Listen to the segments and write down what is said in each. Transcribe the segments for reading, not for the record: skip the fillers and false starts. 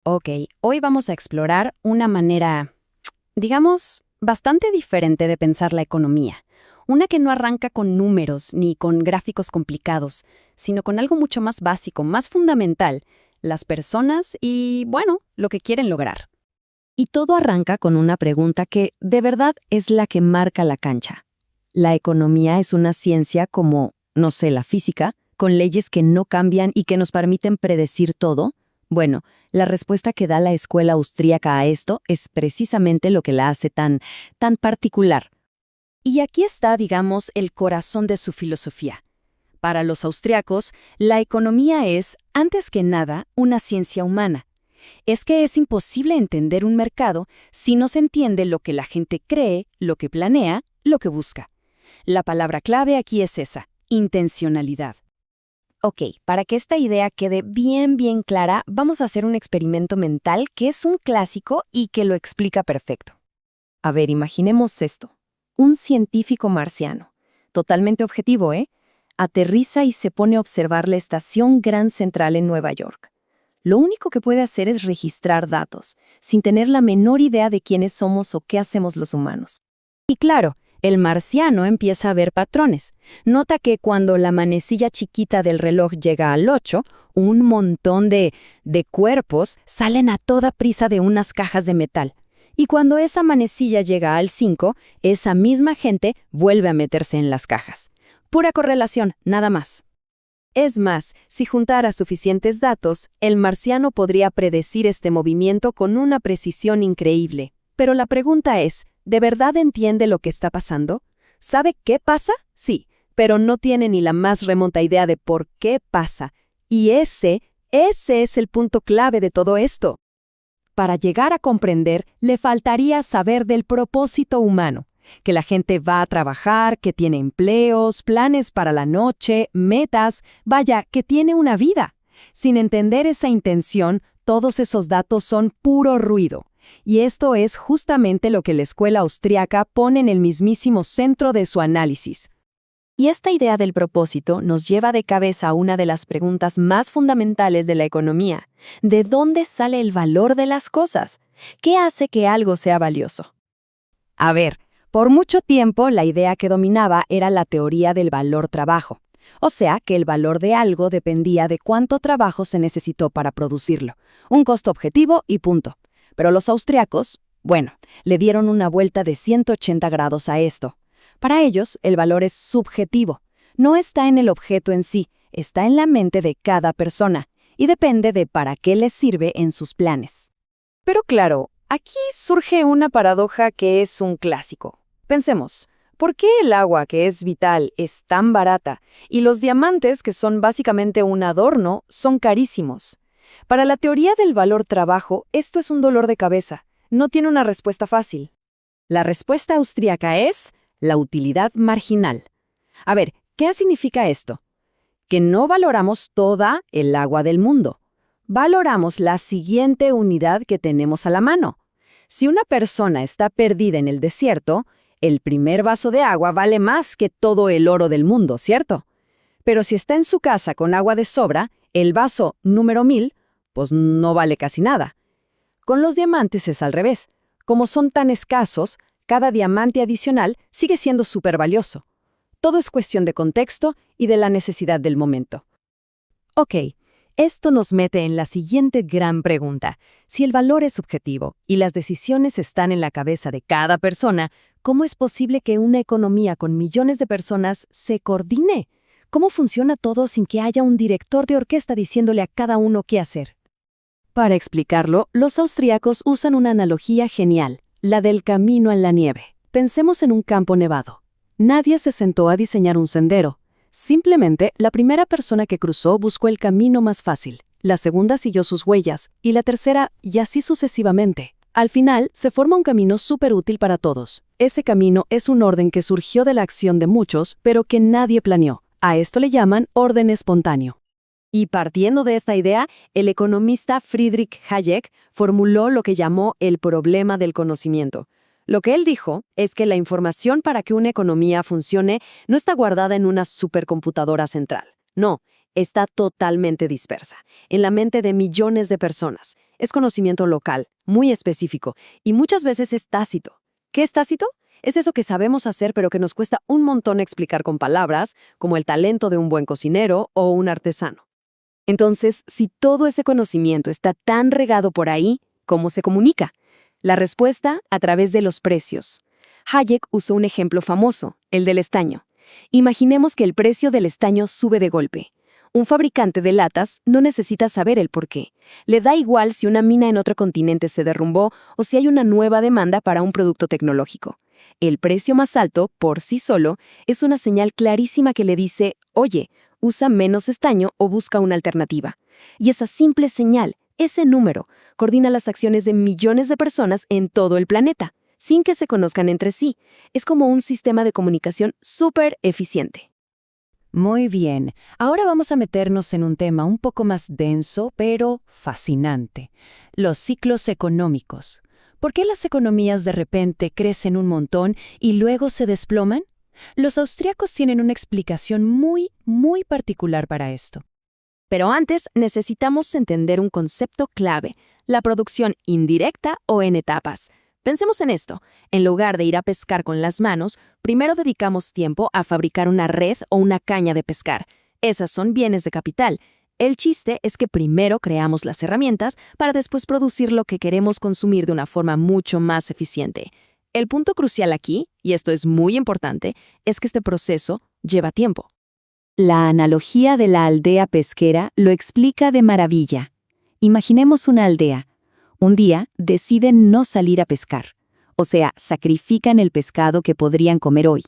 Ok, hoy vamos a explorar una manera, digamos, bastante diferente de pensar la economía. Una que no arranca con números ni con gráficos complicados, sino con algo mucho más básico, más fundamental, las personas y, bueno, lo que quieren lograr. Y todo arranca con una pregunta que, de verdad, es la que marca la cancha. ¿La economía es una ciencia como, no sé, la física, con leyes que no cambian y que nos permiten predecir todo? Bueno, la respuesta que da la escuela austríaca a esto es precisamente lo que la hace tan particular. Y aquí está, digamos, el corazón de su filosofía. Para los austriacos, la economía es, antes que nada, una ciencia humana. Es que es imposible entender un mercado si no se entiende lo que la gente cree, lo que planea, lo que busca. La palabra clave aquí es esa, intencionalidad. Ok, para que esta idea quede bien clara, vamos a hacer un experimento mental que es un clásico y que lo explica perfecto. A ver, imaginemos esto. Un científico marciano, totalmente objetivo, aterriza y se pone a observar la estación Grand Central en Nueva York. Lo único que puede hacer es registrar datos, sin tener la menor idea de quiénes somos o qué hacemos los humanos. Y claro, el marciano empieza a ver patrones. Nota que cuando la manecilla chiquita del reloj llega al 8, un montón de cuerpos salen a toda prisa de unas cajas de metal. Y cuando esa manecilla llega al 5, esa misma gente vuelve a meterse en las cajas. Pura correlación, nada más. Es más, si juntara suficientes datos, el marciano podría predecir este movimiento con una precisión increíble. Pero la pregunta es, ¿de verdad entiende lo que está pasando? ¿Sabe qué pasa? Sí, pero no tiene ni la más remota idea de por qué pasa. Y ese es el punto clave de todo esto. Para llegar a comprender, le faltaría saber del propósito humano, que la gente va a trabajar, que tiene empleos, planes para la noche, metas, vaya, que tiene una vida. Sin entender esa intención, todos esos datos son puro ruido. Y esto es justamente lo que la escuela austríaca pone en el mismísimo centro de su análisis. Y esta idea del propósito nos lleva de cabeza a una de las preguntas más fundamentales de la economía. ¿De dónde sale el valor de las cosas? ¿Qué hace que algo sea valioso? A ver, por mucho tiempo la idea que dominaba era la teoría del valor trabajo. O sea, que el valor de algo dependía de cuánto trabajo se necesitó para producirlo. Un costo objetivo y punto. Pero los austriacos, bueno, le dieron una vuelta de 180 grados a esto. Para ellos, el valor es subjetivo. No está en el objeto en sí, está en la mente de cada persona y depende de para qué les sirve en sus planes. Pero claro, aquí surge una paradoja que es un clásico. Pensemos, ¿por qué el agua, que es vital, es tan barata y los diamantes, que son básicamente un adorno, son carísimos? Para la teoría del valor trabajo, esto es un dolor de cabeza. No tiene una respuesta fácil. La respuesta austríaca es la utilidad marginal. A ver, ¿qué significa esto? Que no valoramos toda el agua del mundo. Valoramos la siguiente unidad que tenemos a la mano. Si una persona está perdida en el desierto, el primer vaso de agua vale más que todo el oro del mundo, ¿cierto? Pero si está en su casa con agua de sobra, el vaso número 1000, pues no vale casi nada. Con los diamantes es al revés. Como son tan escasos, cada diamante adicional sigue siendo súper valioso. Todo es cuestión de contexto y de la necesidad del momento. Ok, esto nos mete en la siguiente gran pregunta. Si el valor es subjetivo y las decisiones están en la cabeza de cada persona, ¿cómo es posible que una economía con millones de personas se coordine? ¿Cómo funciona todo sin que haya un director de orquesta diciéndole a cada uno qué hacer? Para explicarlo, los austríacos usan una analogía genial, la del camino en la nieve. Pensemos en un campo nevado. Nadie se sentó a diseñar un sendero. Simplemente, la primera persona que cruzó buscó el camino más fácil, la segunda siguió sus huellas, y la tercera, y así sucesivamente. Al final, se forma un camino súper útil para todos. Ese camino es un orden que surgió de la acción de muchos, pero que nadie planeó. A esto le llaman orden espontáneo. Y partiendo de esta idea, el economista Friedrich Hayek formuló lo que llamó el problema del conocimiento. Lo que él dijo es que la información para que una economía funcione no está guardada en una supercomputadora central. No, está totalmente dispersa, en la mente de millones de personas. Es conocimiento local, muy específico, y muchas veces es tácito. ¿Qué es tácito? Es eso que sabemos hacer pero que nos cuesta un montón explicar con palabras, como el talento de un buen cocinero o un artesano. Entonces, si todo ese conocimiento está tan regado por ahí, ¿cómo se comunica? La respuesta, a través de los precios. Hayek usó un ejemplo famoso, el del estaño. Imaginemos que el precio del estaño sube de golpe. Un fabricante de latas no necesita saber el por qué. Le da igual si una mina en otro continente se derrumbó o si hay una nueva demanda para un producto tecnológico. El precio más alto, por sí solo, es una señal clarísima que le dice, oye, usa menos estaño o busca una alternativa. Y esa simple señal, ese número, coordina las acciones de millones de personas en todo el planeta, sin que se conozcan entre sí. Es como un sistema de comunicación súper eficiente. Muy bien, ahora vamos a meternos en un tema un poco más denso, pero fascinante. Los ciclos económicos. ¿Por qué las economías de repente crecen un montón y luego se desploman? Los austríacos tienen una explicación muy particular para esto. Pero antes necesitamos entender un concepto clave, la producción indirecta o en etapas. Pensemos en esto. En lugar de ir a pescar con las manos, primero dedicamos tiempo a fabricar una red o una caña de pescar. Esas son bienes de capital. El chiste es que primero creamos las herramientas para después producir lo que queremos consumir de una forma mucho más eficiente. El punto crucial aquí, y esto es muy importante, es que este proceso lleva tiempo. La analogía de la aldea pesquera lo explica de maravilla. Imaginemos una aldea. Un día deciden no salir a pescar, o sea, sacrifican el pescado que podrían comer hoy.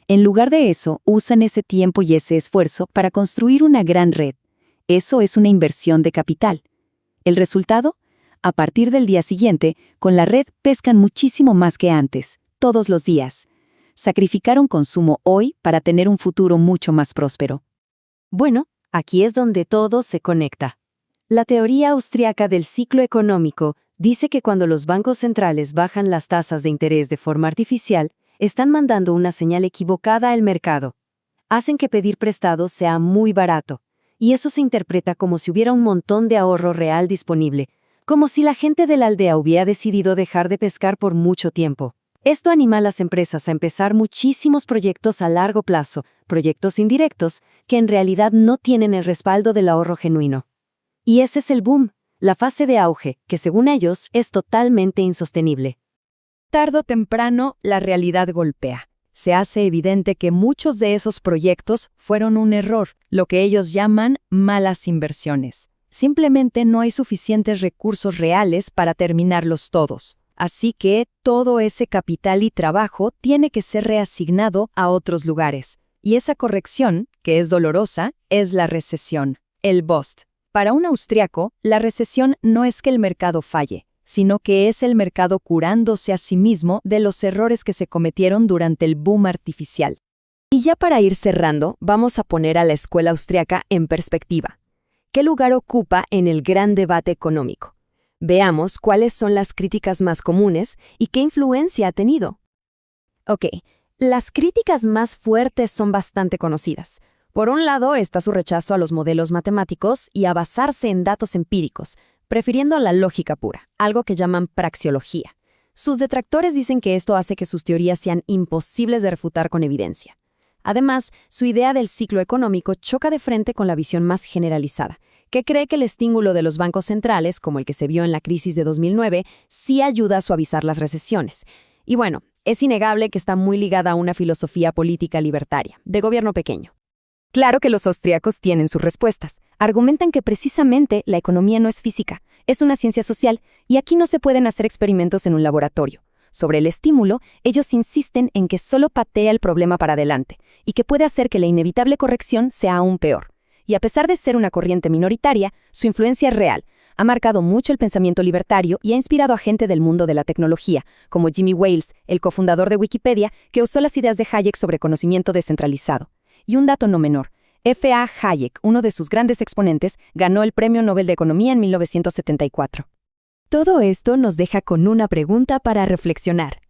En lugar de eso, usan ese tiempo y ese esfuerzo para construir una gran red. Eso es una inversión de capital. ¿El resultado? A partir del día siguiente, con la red pescan muchísimo más que antes, todos los días. Sacrificaron consumo hoy para tener un futuro mucho más próspero. Bueno, aquí es donde todo se conecta. La teoría austriaca del ciclo económico dice que cuando los bancos centrales bajan las tasas de interés de forma artificial, están mandando una señal equivocada al mercado. Hacen que pedir prestado sea muy barato, y eso se interpreta como si hubiera un montón de ahorro real disponible, como si la gente de la aldea hubiera decidido dejar de pescar por mucho tiempo. Esto anima a las empresas a empezar muchísimos proyectos a largo plazo, proyectos indirectos, que en realidad no tienen el respaldo del ahorro genuino. Y ese es el boom, la fase de auge, que según ellos es totalmente insostenible. Tarde o temprano, la realidad golpea. Se hace evidente que muchos de esos proyectos fueron un error, lo que ellos llaman malas inversiones. Simplemente no hay suficientes recursos reales para terminarlos todos. Así que todo ese capital y trabajo tiene que ser reasignado a otros lugares. Y esa corrección, que es dolorosa, es la recesión, el bust. Para un austriaco, la recesión no es que el mercado falle, sino que es el mercado curándose a sí mismo de los errores que se cometieron durante el boom artificial. Y ya para ir cerrando, vamos a poner a la escuela austriaca en perspectiva. ¿Qué lugar ocupa en el gran debate económico? Veamos cuáles son las críticas más comunes y qué influencia ha tenido. Ok, las críticas más fuertes son bastante conocidas. Por un lado está su rechazo a los modelos matemáticos y a basarse en datos empíricos, prefiriendo la lógica pura, algo que llaman praxeología. Sus detractores dicen que esto hace que sus teorías sean imposibles de refutar con evidencia. Además, su idea del ciclo económico choca de frente con la visión más generalizada, que cree que el estímulo de los bancos centrales, como el que se vio en la crisis de 2009, sí ayuda a suavizar las recesiones. Y bueno, es innegable que está muy ligada a una filosofía política libertaria, de gobierno pequeño. Claro que los austríacos tienen sus respuestas. Argumentan que precisamente la economía no es física, es una ciencia social, y aquí no se pueden hacer experimentos en un laboratorio. Sobre el estímulo, ellos insisten en que solo patea el problema para adelante, y que puede hacer que la inevitable corrección sea aún peor. Y a pesar de ser una corriente minoritaria, su influencia es real. Ha marcado mucho el pensamiento libertario y ha inspirado a gente del mundo de la tecnología, como Jimmy Wales, el cofundador de Wikipedia, que usó las ideas de Hayek sobre conocimiento descentralizado. Y un dato no menor, F. A. Hayek, uno de sus grandes exponentes, ganó el Premio Nobel de Economía en 1974. Todo esto nos deja con una pregunta para reflexionar.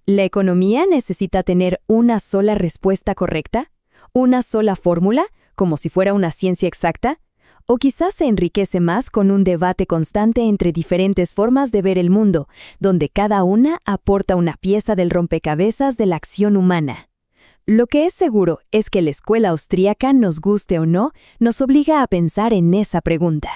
¿La economía necesita tener una sola respuesta correcta? ¿Una sola fórmula, como si fuera una ciencia exacta? O quizás se enriquece más con un debate constante entre diferentes formas de ver el mundo, donde cada una aporta una pieza del rompecabezas de la acción humana. Lo que es seguro es que la escuela austríaca, nos guste o no, nos obliga a pensar en esa pregunta.